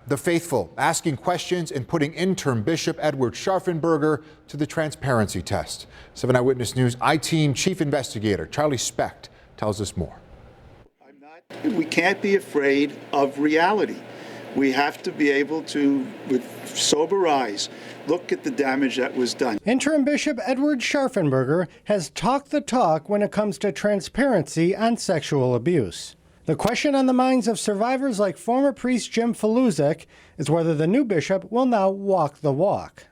the faithful asking questions and putting interim Bishop Edward Scharfenberger to the transparency test. 7 Eyewitness News I-Team Chief Investigator Charlie Specht tells us more. We can't be afraid of reality. We have to be able to, with sober eyes, look at the damage that was done. Interim Bishop Edward Scharfenberger has talked the talk when it comes to transparency on sexual abuse. The question on the minds of survivors like former priest Jim Faluzek is whether the new bishop will now walk the walk.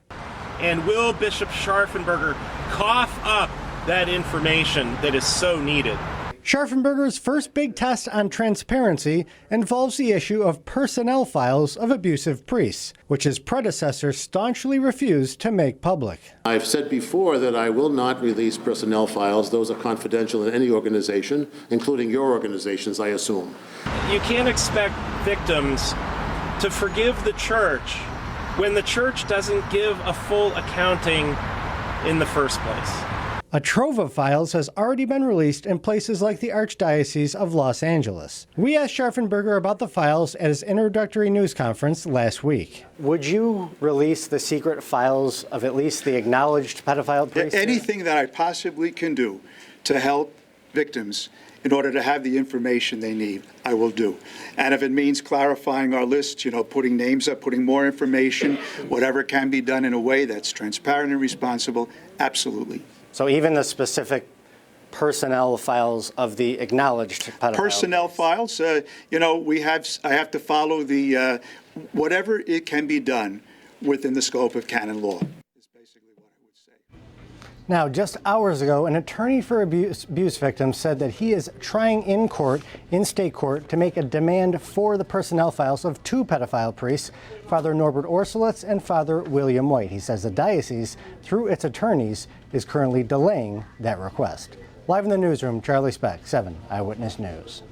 And will Bishop Scharfenberger cough up that information that is so needed? Scharfenberger's first big test on transparency involves the issue of personnel files of abusive priests, which his predecessor staunchly refused to make public. I've said before that I will not release personnel files. Those are confidential in any organization, including your organizations, I assume. You can't expect victims to forgive the church when the church doesn't give a full accounting in the first place. A trove of files has already been released in places like the Archdiocese of Los Angeles. We asked Scharfenberger about the files at his introductory news conference last week. Would you release the secret files of at least the acknowledged pedophile priests? Anything that I possibly can do to help victims in order to have the information they need, I will do. And if it means clarifying our list, putting names up, putting more information, whatever can be done in a way that's transparent and responsible, absolutely. So even the specific personnel files of the acknowledged pedophile personnel files, I have to follow the whatever it can be done within the scope of canon law. Is basically what I would say. Now, just hours ago, an attorney for abuse victims said that he is trying in state court, to make a demand for the personnel files of 2 pedophile priests, Father Norbert Orsolitz and Father William White. He says the diocese, through its attorneys, is currently delaying that request. Live in the newsroom, Charlie Specht, 7 Eyewitness News.